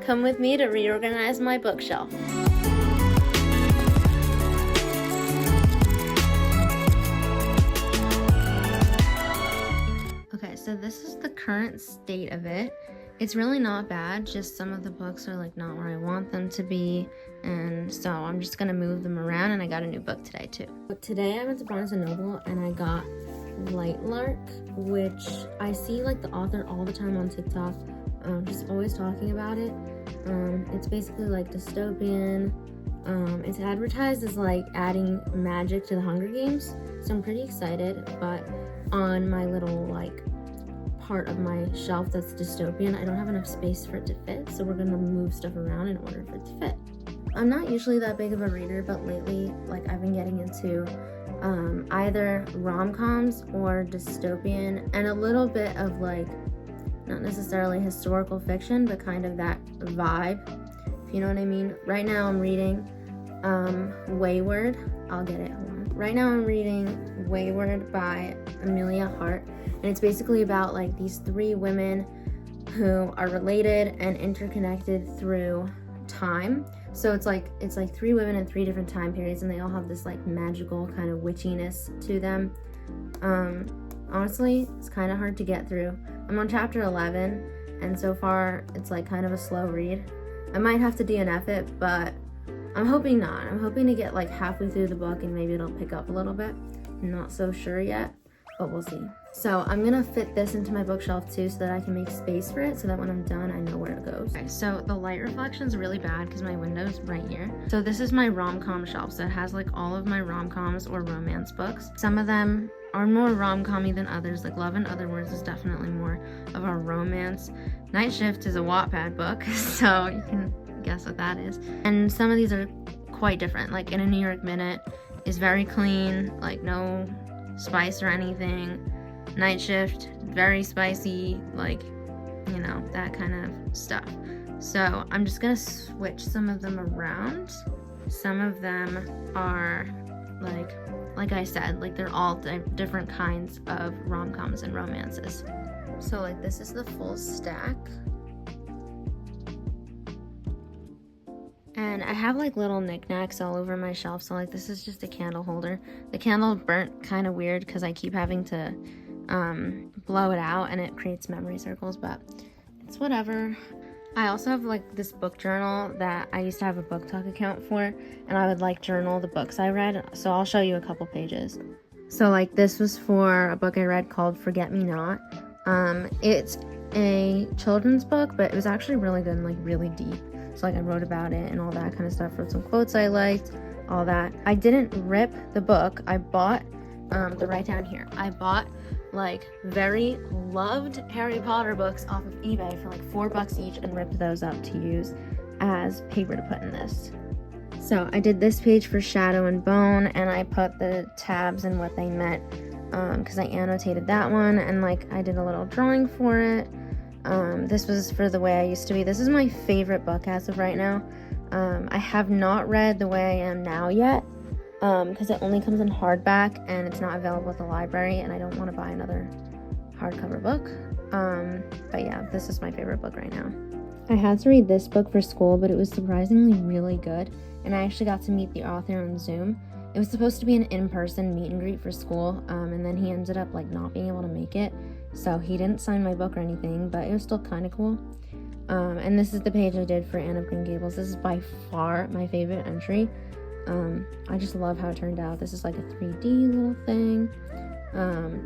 Come with me to reorganize my bookshelf. Okay, so this is the current state of it. It's really not bad, just some of the books are like not where I want them to be, and so I'm just gonna move them around, and I got a new book today too. But today I went to Barnes & Noble and I got Light Lark, which I see like the author all the time on TikTok. She's always talking about it. It's basically like dystopian. It's advertised as like adding magic to the Hunger Games, so I'm pretty excited, but on my little like part of my shelf that's dystopian, I don't have enough space for it to fit, so we're gonna move stuff around in order for it to fit. I'm not usually that big of a reader, but lately like I've been getting into either rom-coms or dystopian, and a little bit of like not necessarily historical fiction, but kind of that vibe, if you know what I mean. Right now I'm reading Wayward. I'll get it, hold on. Right now I'm reading Wayward by Amelia Hart, and it's basically about like these three women who are related and interconnected through time. So it's like three women in three different time periods, and they all have this like magical kind of witchiness to them. Honestly, it's kind of hard to get through. I'm on chapter 11, and so far it's like kind of a slow read. I might have to DNF it, but I'm hoping not. I'm hoping to get like halfway through the book and maybe it'll pick up a little bit. I'm not so sure yet, but we'll see. So I'm gonna fit this into my bookshelf too, so that I can make space for it, so that when I'm done I know where it goes. Okay, so the light reflection is really bad because my window's right here. So this is my rom-com shelf, so it has like all of my rom-coms or romance books. Some of them are more rom-com-y than others, like Love in Other Words is definitely more of a romance. Night Shift is a Wattpad book, so you can guess what that is. And some of these are quite different, like In a New York Minute is very clean, like no spice or anything. Night Shift, very spicy, like, you know, that kind of stuff. So I'm just gonna switch some of them around. Some of them are like I said, like they're all different kinds of rom-coms and romances. So like this is the full stack. And I have like little knickknacks all over my shelf. So like this is just a candle holder. The candle burnt kind of weird because I keep having to blow it out and it creates memory circles, but it's whatever. I also have like this book journal that I used to have a book talk account for, and I would like journal the books I read, so I'll show you a couple pages. So like this was for a book I read called Forget Me Not. It's a children's book, but it was actually really good and like really deep. So like I wrote about it and all that kind of stuff, wrote some quotes I liked, all that. I didn't rip the book. I bought, they're right down here. I bought like very loved Harry Potter books off of eBay for like $4 each and ripped those up to use as paper to put in this. So I did this page for Shadow and Bone, and I put the tabs and what they meant because I annotated that one, and like I did a little drawing for it. This was for The Way I Used to Be. This is my favorite book as of right now. I have not read The Way I Am Now yet because it only comes in hardback and it's not available at the library, and I don't want to buy another hardcover book. But yeah, this is my favorite book right now. I had to read this book for school, but it was surprisingly really good, and I actually got to meet the author on Zoom. It was supposed to be an in-person meet and greet for school, and then he ended up like not being able to make it, so he didn't sign my book or anything, but it was still kind of cool. And this is the page I did for Anne of Green Gables. This is by far my favorite entry. I just love how it turned out. This is like a 3D little thing.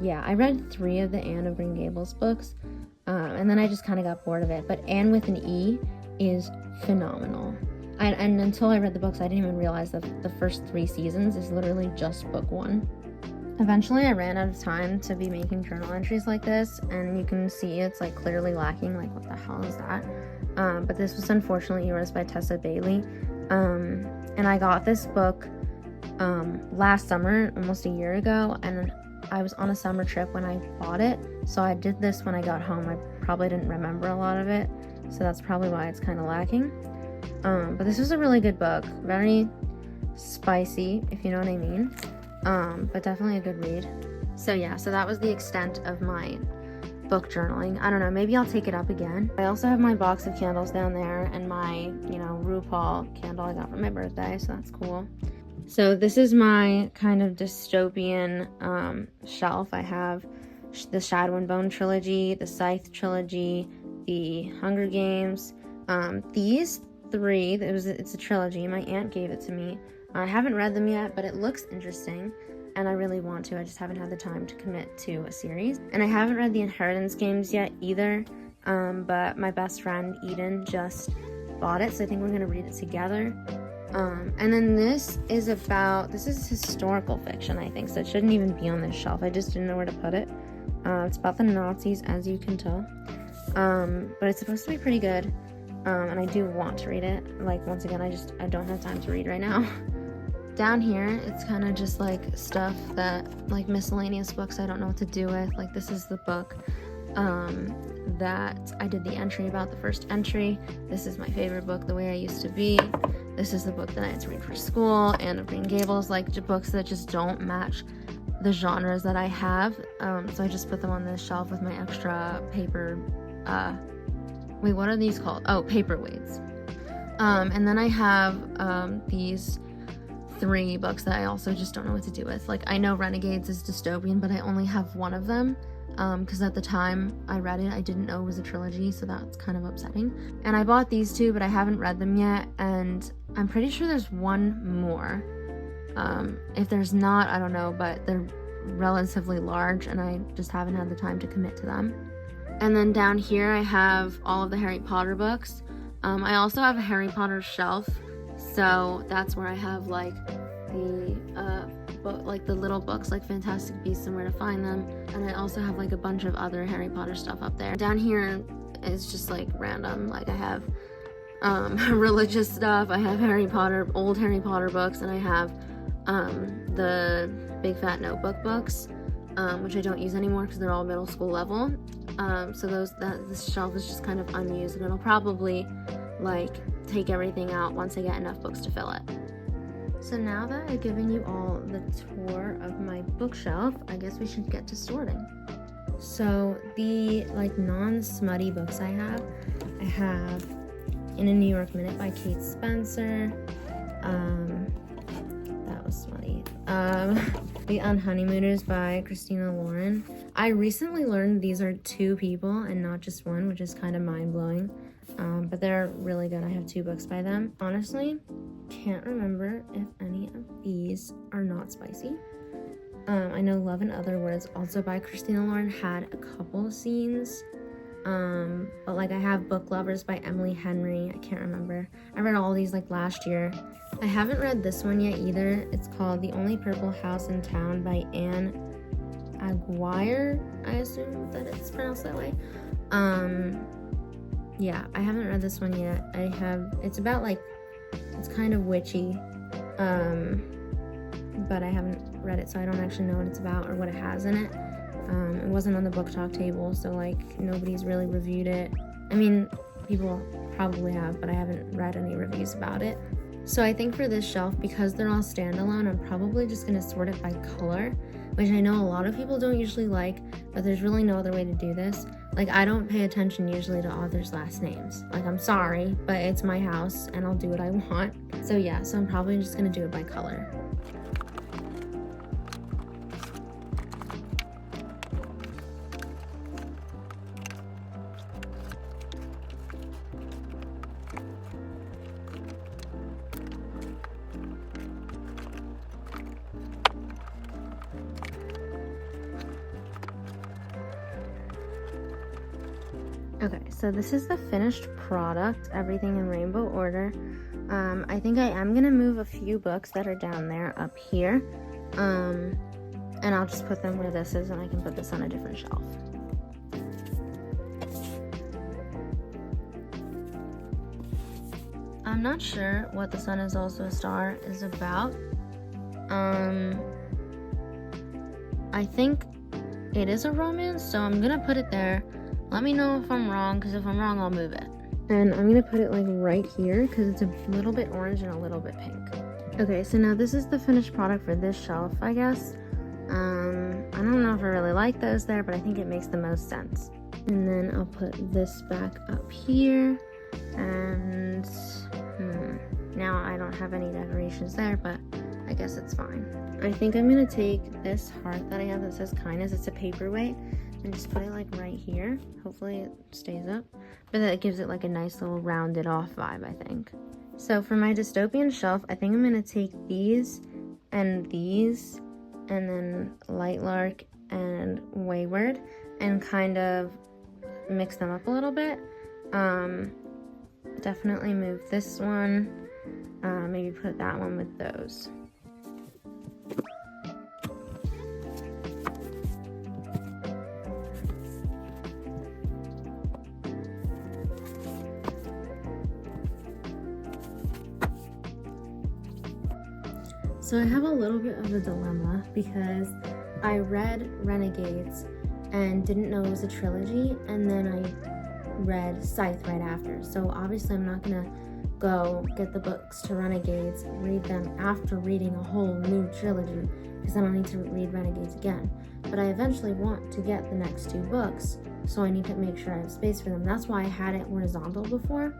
Yeah, I read 3 of the Anne of Green Gables books, and then I just kind of got bored of it, but Anne with an E is phenomenal. And until I read the books, I didn't even realize that the first 3 seasons is literally just book 1. Eventually, I ran out of time to be making journal entries like this, and you can see it's like clearly lacking, like what the hell is that? But this was Unfortunately Yours by Tessa Bailey. And I got this book last summer, almost a year ago, and I was on a summer trip when I bought it, so I did this when I got home. I probably didn't remember a lot of it, so that's probably why it's kind of lacking. But this was a really good book, very spicy, if you know what I mean, but definitely a good read. So yeah, so that was the extent of my book journaling. I don't know, maybe I'll take it up again. I also have my box of candles down there and my, you know, RuPaul candle I got for my birthday, so that's cool. So this is my kind of dystopian shelf. I have the Shadow and Bone trilogy, the Scythe trilogy, the Hunger Games. These three, it's a trilogy. My aunt gave it to me. I haven't read them yet, but it looks interesting, and I really want to. I just haven't had the time to commit to a series. And I haven't read the Inheritance Games yet either, but my best friend Eden just bought it, so I think we're gonna read it together. And then this is historical fiction, I think, so it shouldn't even be on this shelf. I just didn't know where to put it. It's about the Nazis, as you can tell. But it's supposed to be pretty good, and I do want to read it. Like, once again, I don't have time to read right now. Down here, it's kind of just like stuff that, like miscellaneous books I don't know what to do with. Like, this is the book that I did the entry about, the first entry. This is my favorite book, The Way I Used to Be. This is the book that I had to read for school, Anne of Green Gables, like books that just don't match the genres that I have. So I just put them on this shelf with my extra paper, wait, what are these called? Oh, paperweights. And then I have these 3 books that I also just don't know what to do with. Like, I know Renegades is dystopian, but I only have one of them. Because at the time I read it, I didn't know it was a trilogy, so that's kind of upsetting. And I bought these 2, but I haven't read them yet, and I'm pretty sure there's one more. If there's not, I don't know, but they're relatively large, and I just haven't had the time to commit to them. And then down here I have all of the Harry Potter books. I also have a Harry Potter shelf, so that's where I have like the like the little books like Fantastic Beasts and Where to Find Them, and I also have like a bunch of other Harry Potter stuff up there. Down here is just like random, like I have religious stuff, I have old Harry Potter books, and I have the Big Fat Notebook books, which I don't use anymore because they're all middle school level. So this shelf is just kind of unused, and it'll probably like take everything out once I get enough books to fill it. So now that I've given you all the tour of my bookshelf, I guess we should get to sorting. So the like non-smutty books I have In a New York Minute by Kate Spencer. That was smutty. The Unhoneymooners by Christina Lauren. I recently learned these are 2 people and not just one, which is kind of mind-blowing. But they're really good. I have 2 books by them. Honestly, can't remember if any of these are not spicy. I know Love and Other Words, also by Christina Lauren, had a couple scenes. But like I have Book Lovers by Emily Henry. I can't remember. I read all these like last year. I haven't read this one yet either. It's called The Only Purple House in Town by Anne Aguirre. I assume that it's pronounced that way. Yeah, I haven't read this one yet. It's about like, it's kind of witchy, but I haven't read it, so I don't actually know what it's about or what it has in it. It wasn't on the book talk table, so like nobody's really reviewed it. I mean, people probably have, but I haven't read any reviews about it. So I think for this shelf, because they're all standalone, I'm probably just going to sort it by color, which I know a lot of people don't usually like, but there's really no other way to do this. Like, I don't pay attention usually to authors' last names. Like, I'm sorry, but it's my house and I'll do what I want. So yeah, so I'm probably just going to do it by color. Okay, so this is the finished product, everything in rainbow order. I think I am going to move a few books that are down there up here, and I'll just put them where this is, and I can put this on a different shelf. I'm not sure what The Sun Is Also a Star is about. I think it is a romance, so I'm going to put it there. Let me know if I'm wrong, because if I'm wrong, I'll move it. And I'm going to put it like right here, because it's a little bit orange and a little bit pink. Okay, so now this is the finished product for this shelf, I guess. I don't know if I really like those there, but I think it makes the most sense. And then I'll put this back up here. And now I don't have any decorations there, but I guess it's fine. I think I'm gonna take this heart that I have that says kindness, it's a paperweight, and just put it like right here. Hopefully it stays up, but that gives it like a nice little rounded off vibe, I think. So for my dystopian shelf, I think I'm gonna take these, and then Lightlark and Wayward, and kind of mix them up a little bit. Definitely move this one, maybe put that one with those. So I have a little bit of a dilemma because I read Renegades and didn't know it was a trilogy, and then I read Scythe right after. So obviously I'm not gonna go get the books to Renegades, read them after reading a whole new trilogy, because I don't need to read Renegades again. But I eventually want to get the next 2 books, so I need to make sure I have space for them. That's why I had it horizontal before.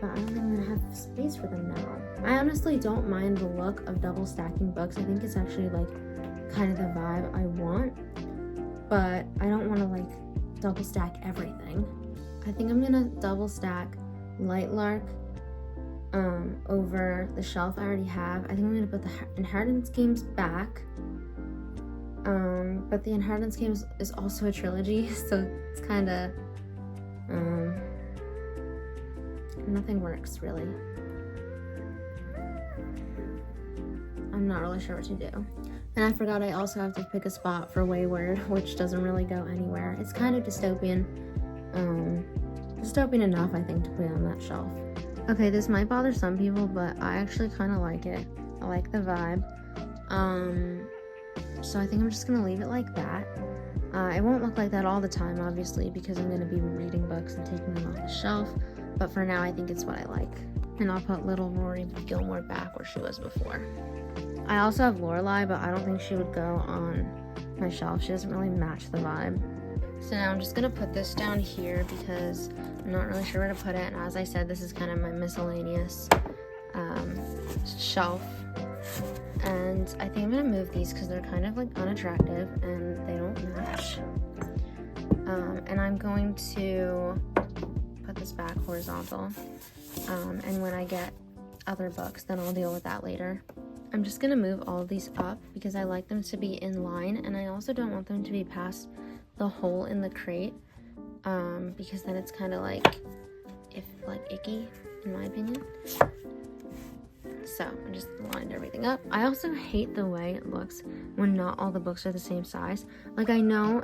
But I don't think I'm gonna have space for them now. I honestly don't mind the look of double stacking books. I think it's actually like kind of the vibe I want, but I don't want to like double stack everything. I think I'm gonna double stack Lightlark over the shelf I already have. I think I'm gonna put the Inheritance Games back, but the Inheritance Games is also a trilogy, so it's kind of nothing works really. I'm not really sure what to do. And I forgot I also have to pick a spot for Wayward, which doesn't really go anywhere. It's kind of dystopian. Dystopian enough, I think, to put on that shelf. Okay, this might bother some people, but I actually kind of like it. I like the vibe. So I think I'm just gonna leave it like that. It won't look like that all the time, obviously, because I'm gonna be reading books and taking them off the shelf. But for now, I think it's what I like. And I'll put little Rory Gilmore back where she was before. I also have Lorelai, but I don't think she would go on my shelf. She doesn't really match the vibe. So now I'm just gonna put this down here because I'm not really sure where to put it. And as I said, this is kind of my miscellaneous shelf. And I think I'm gonna move these because they're kind of like unattractive and they don't match. And I'm going to put this back horizontal. And when I get other books, then I'll deal with that later. I'm just gonna move all of these up because I like them to be in line, and I also don't want them to be past the hole in the crate, because then it's kind of like icky in my opinion. So I just lined everything up. I also hate the way it looks when not all the books are the same size. Like I know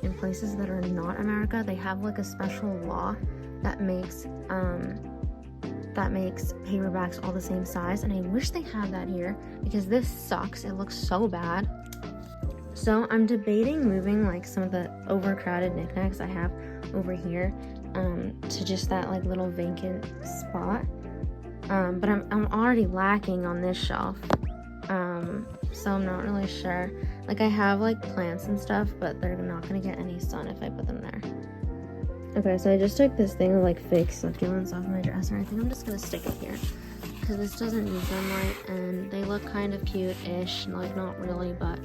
in places that are not America, they have like a special law that makes paperbacks all the same size, and I wish they had that here because this sucks. It looks so bad. So I'm debating moving like some of the overcrowded knickknacks I have over here to just that like little vacant spot. But I'm already lacking on this shelf, so I'm not really sure. Like I have like plants and stuff, but they're not gonna get any sun if I put them there. Okay, so I just took this thing of like fake succulents off my dresser. I think I'm just gonna stick it here because this doesn't need sunlight, and they look kind of cute-ish, like not really, but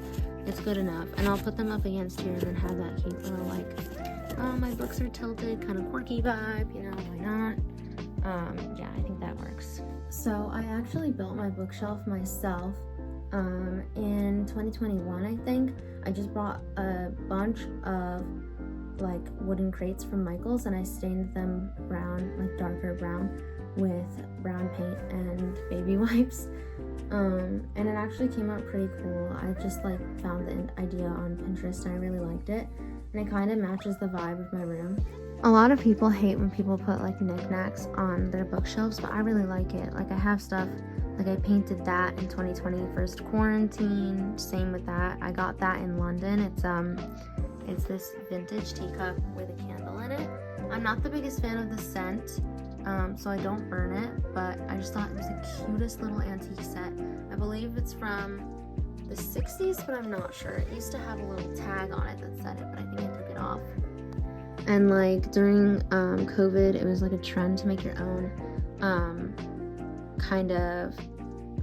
it's good enough. And I'll put them up against here and then have that cute little like, oh, my books are tilted, kind of quirky vibe, you know, why not? Yeah, I think that works. So I actually built my bookshelf myself in 2021, I think. I just bought a bunch of like wooden crates from Michael's, and I stained them brown, like darker brown, with brown paint and baby wipes. And it actually came out pretty cool. I just like found the idea on Pinterest and I really liked it, and it kind of matches the vibe of my room. A lot of people hate when people put like knickknacks on their bookshelves, but I really like it. Like I have stuff, like I painted that in 2020 first quarantine, same with that. I got that in London. It's this vintage teacup with a candle in it. I'm not the biggest fan of the scent, so I don't burn it, but I just thought it was the cutest little antique set. I believe it's from the 60s, but I'm not sure. It used to have a little tag on it that said it, but I think I took it off. And like during COVID, it was like a trend to make your own kind of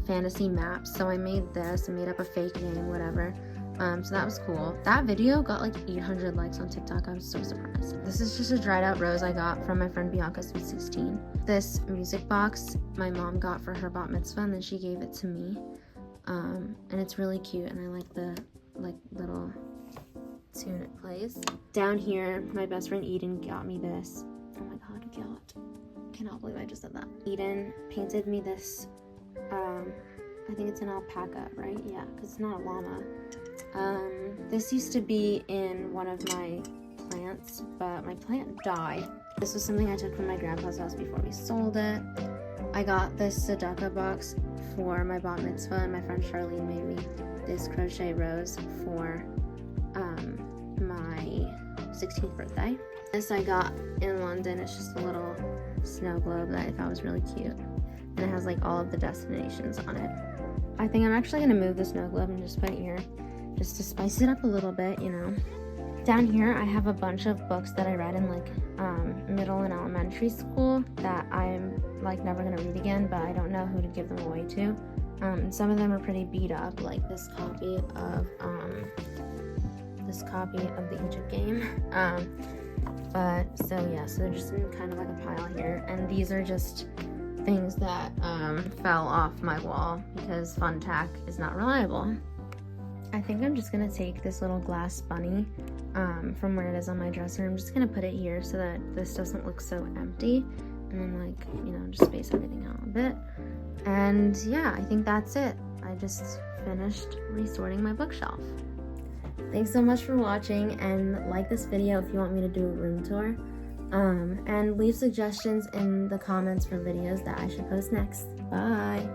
fantasy maps. So I made this and made up a fake name, whatever. So that was cool. That video got like 800 likes on TikTok. I was so surprised. This is just a dried out rose I got from my friend Bianca, Sweet 16. This music box my mom got for her bat mitzvah, and then she gave it to me. And it's really cute, and I like the little tune it plays. Down here, my best friend Eden got me this. Oh my god, cannot believe I just said that. Eden painted me this, I think it's an alpaca, right? Yeah, because it's not a llama. This used to be in one of my plants, but my plant died. This was something I took from my grandpa's house before we sold it. I got this tzedakah box for my bat mitzvah, and my friend Charlene made me this crochet rose for my 16th birthday. This I got in London. It's just a little snow globe that I thought was really cute, and it has like all of the destinations on it. I think I'm actually gonna move the snow globe and just put it here, just to spice it up a little bit, you know. Down here I have a bunch of books that I read in like middle and elementary school that I'm like never gonna read again, but I don't know who to give them away to. Some of them are pretty beat up, like this copy of the Egypt game. But so yeah, so they're just in kind of like a pile here, and these are just things that fell off my wall because Fun Tack is not reliable. I think I'm just gonna take this little glass bunny from where it is on my dresser. I'm just gonna put it here so that this doesn't look so empty, and then like, you know, just space everything out a bit. And yeah, I think that's it. I just finished resorting my bookshelf. Thanks so much for watching, and like this video if you want me to do a room tour. And leave suggestions in the comments for videos that I should post next. Bye!